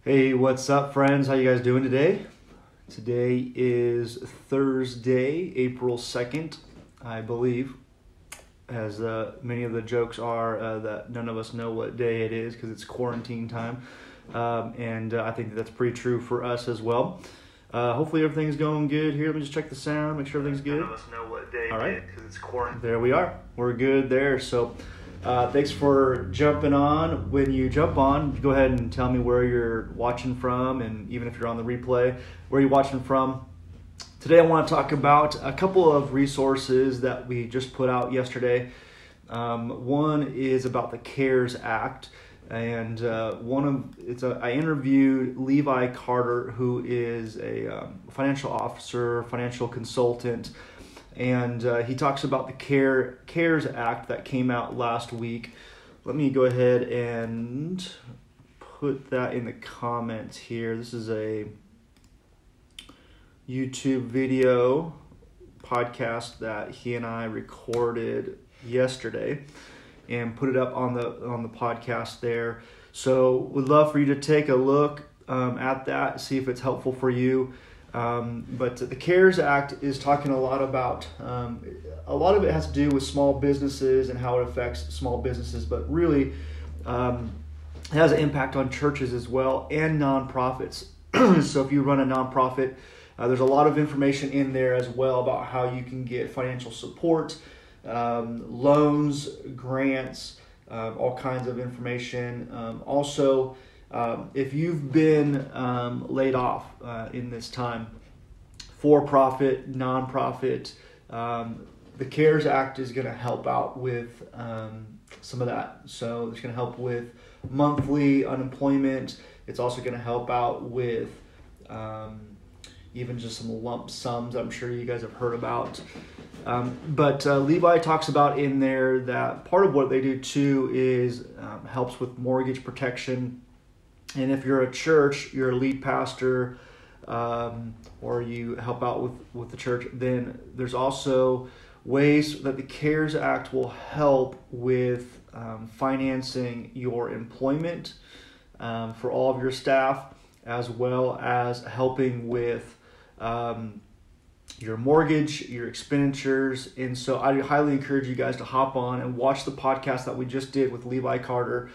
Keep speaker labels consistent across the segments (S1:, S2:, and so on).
S1: Hey, what's up, friends? How you guys doing today? Today is Thursday, April 2nd, I believe, as many of the jokes are that none of us know what day it is because it's quarantine time, and I think that's pretty true for us as well. Hopefully everything's going good here. Let me just check the sound, make sure everything's good.
S2: None of us know what day
S1: All
S2: it
S1: right.
S2: is because it's quarantine.
S1: There we are. We're good there. So thanks for jumping on. When you jump on, go ahead and tell me where you're watching from, and even if you're on the replay, where you're watching from. Today I want to talk about a couple of resources that we just put out yesterday. One is about the CARES Act, and I interviewed Levi Carter, who is a financial officer, financial consultant, and he talks about the CARES Act that came out last week. Let me go ahead and put that in the comments here. This is a YouTube video podcast that he and I recorded yesterday and put it up on the podcast there. So would love for you to take a look at that, see if it's helpful for you. But the CARES Act is talking a lot about, a lot of it has to do with small businesses and how it affects small businesses, but really it has an impact on churches as well and nonprofits. So if you run a nonprofit, there's a lot of information in there as well about how you can get financial support, loans, grants, all kinds of information. Also, if you've been laid off in this time, for-profit, nonprofit, the CARES Act is going to help out with some of that. So it's going to help with monthly unemployment. It's also going to help out with even just some lump sums I'm sure you guys have heard about. But Levi talks about in there that part of what they do too is helps with mortgage protection. And if you're a church, you're a lead pastor, or you help out with the church, then there's also ways that the CARES Act will help with financing your employment for all of your staff, as well as helping with your mortgage, your expenditures. And so I highly encourage you guys to hop on and watch the podcast that we just did with Levi Carter.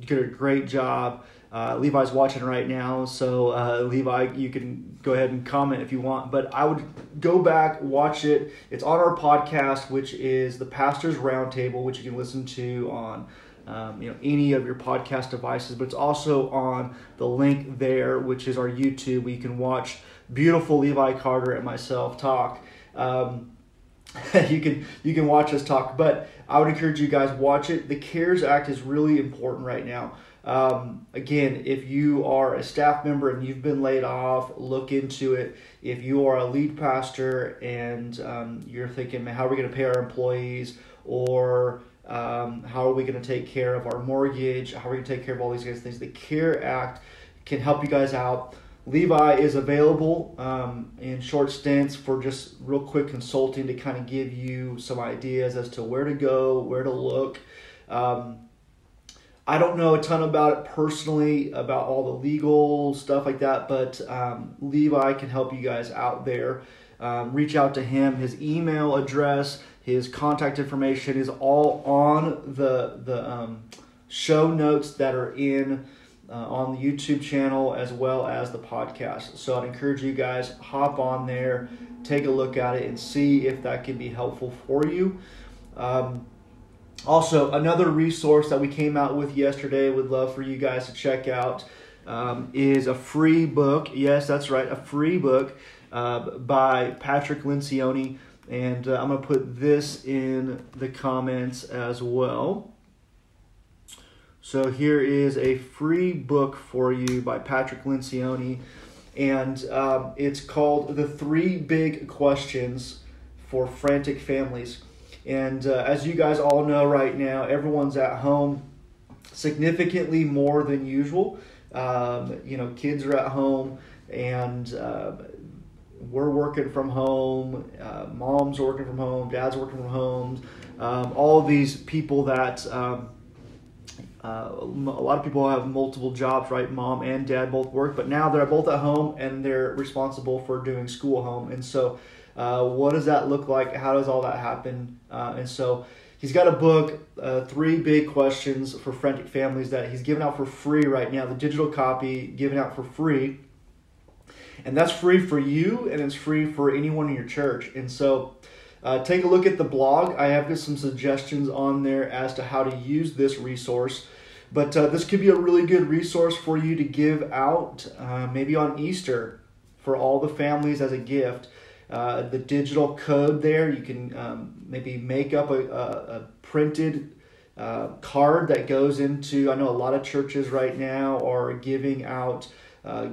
S1: You did a great job. Levi's watching right now, so Levi, you can go ahead and comment if you want. But I would go back, watch it. It's on our podcast, which is the Pastor's Roundtable, which you can listen to on any of your podcast devices. But it's also on the link there, which is our YouTube, where you can watch beautiful Levi Carter and myself talk. You can watch us talk, but I would encourage you guys watch it. The CARES Act is really important right now. Again, if you are a staff member and you've been laid off, look into it. If you are a lead pastor and you're thinking, man, how are we going to pay our employees, or how are we going to take care of our mortgage? How are we going to take care of all these guys things? The CARES Act can help you guys out. Levi is available in short stints for just real quick consulting to kind of give you some ideas as to where to go, where to look. I don't know a ton about it personally, about all the legal stuff like that, but Levi can help you guys out there. Reach out to him. His email address, his contact information is all on the show notes that are on the YouTube channel as well as the podcast. So I'd encourage you guys, hop on there, take a look at it, and see if that can be helpful for you. Also, another resource that we came out with yesterday, would love for you guys to check out, is a free book. Yes, that's right, a free book by Patrick Lincioni. And I'm going to put this in the comments as well. So here is a free book for you by Patrick Lincioni, and it's called The 3 Big Questions for Frantic Families. And as you guys all know right now, everyone's at home significantly more than usual. Kids are at home, and we're working from home. Mom's working from home. Dad's working from home. All of these people that a lot of people have multiple jobs, right? Mom and dad both work, but now they're both at home and they're responsible for doing school home. And so what does that look like? How does all that happen? And so he's got a book, 3 Big Questions for Frantic Families, that he's giving out for free right now, the digital copy given out for free. And that's free for you, and it's free for anyone in your church. And so take a look at the blog. I have some suggestions on there as to how to use this resource. But this could be a really good resource for you to give out maybe on Easter for all the families as a gift. The digital code there, you can maybe make up a printed card that goes into, I know a lot of churches right now are giving out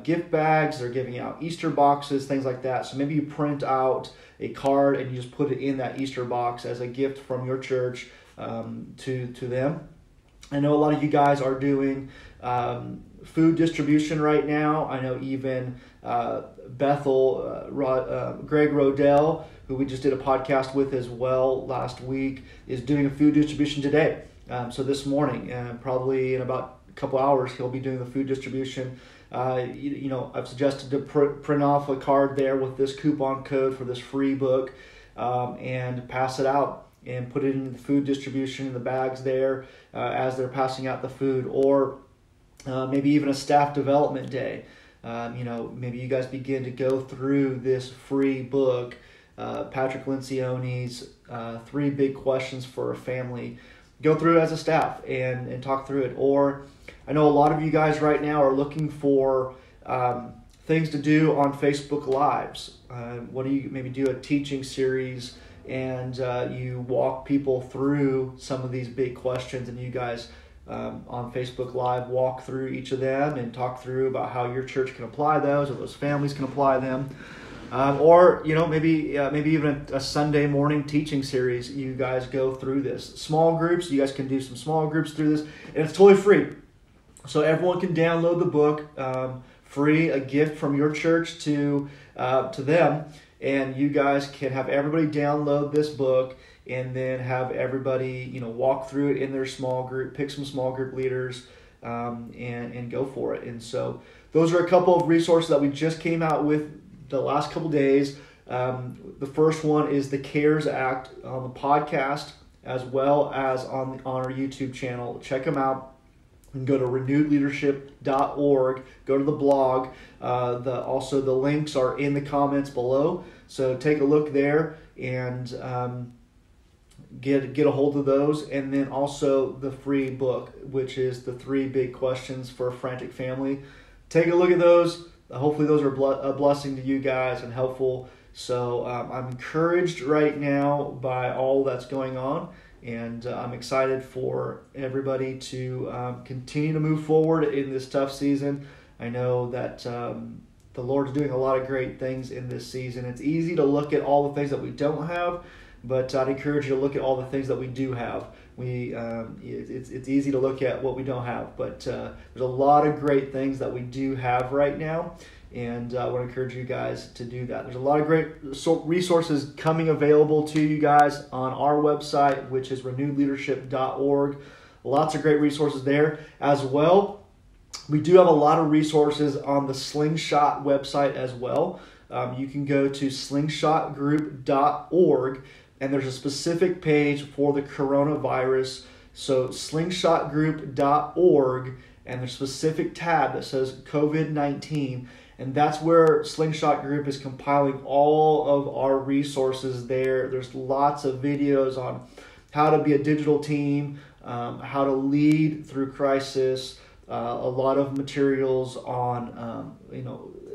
S1: gift bags, they're giving out Easter boxes, things like that. So maybe you print out a card and you just put it in that Easter box as a gift from your church to them. I know a lot of you guys are doing food distribution right now. I know even Bethel, Greg Rodell, who we just did a podcast with as well last week, is doing a food distribution today. So this morning, probably in about a couple hours, he'll be doing the food distribution. I've suggested to print off a card there with this coupon code for this free book and pass it out and put it in the food distribution in the bags there as they're passing out the food. Or maybe even a staff development day. Maybe you guys begin to go through this free book, Patrick Lincioni's 3 Big Questions for a Family. Go through it as a staff and talk through it. Or I know a lot of you guys right now are looking for things to do on Facebook Lives. What do you maybe do a teaching series and you walk people through some of these big questions, and you guys on Facebook Live walk through each of them and talk through about how your church can apply those, or those families can apply them. Or maybe even a Sunday morning teaching series. You guys go through this. Small groups, you guys can do some small groups through this, and it's totally free. So everyone can download the book, free, a gift from your church to them, and you guys can have everybody download this book, and then have everybody walk through it in their small group, pick some small group leaders, and go for it. And so those are a couple of resources that we just came out with the last couple days. The first one is the CARES Act on the podcast, as well as on our YouTube channel. Check them out. You can go to renewedleadership.org, go to the blog. Also, the links are in the comments below. So take a look there and get a hold of those. And then also the free book, which is the 3 Big Questions for a Frantic Family. Take a look at those. Hopefully those are a blessing to you guys and helpful. So I'm encouraged right now by all that's going on, and I'm excited for everybody to continue to move forward in this tough season. I know that the Lord's doing a lot of great things in this season. It's easy to look at all the things that we don't have, but I'd encourage you to look at all the things that we do have. It's easy to look at what we don't have, but there's a lot of great things that we do have right now, and I want to encourage you guys to do that. There's a lot of great resources coming available to you guys on our website, which is renewedleadership.org. Lots of great resources there as well. We do have a lot of resources on the Slingshot website as well. You can go to slingshotgroup.org, and there's a specific page for the coronavirus. So slingshotgroup.org, and there's a specific tab that says COVID-19, and that's where Slingshot Group is compiling all of our resources there. There's lots of videos on how to be a digital team, how to lead through crisis, a lot of materials on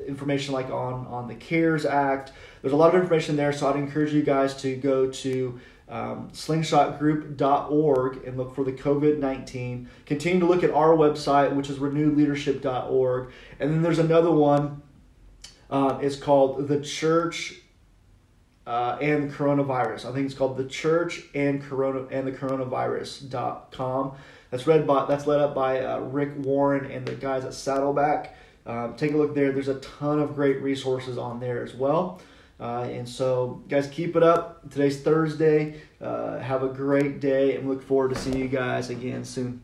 S1: information like on the CARES Act. There's a lot of information there, so I'd encourage you guys to go to slingshotgroup.org and look for the COVID-19. Continue to look at our website, which is renewedleadership.org. And then there's another one. It's called The Church and Coronavirus. I think it's called The Church and the Coronavirus.com. That's led up by Rick Warren and the guys at Saddleback. Take a look there. There's a ton of great resources on there as well. And so, guys, keep it up. Today's Thursday. Have a great day, and look forward to seeing you guys again soon.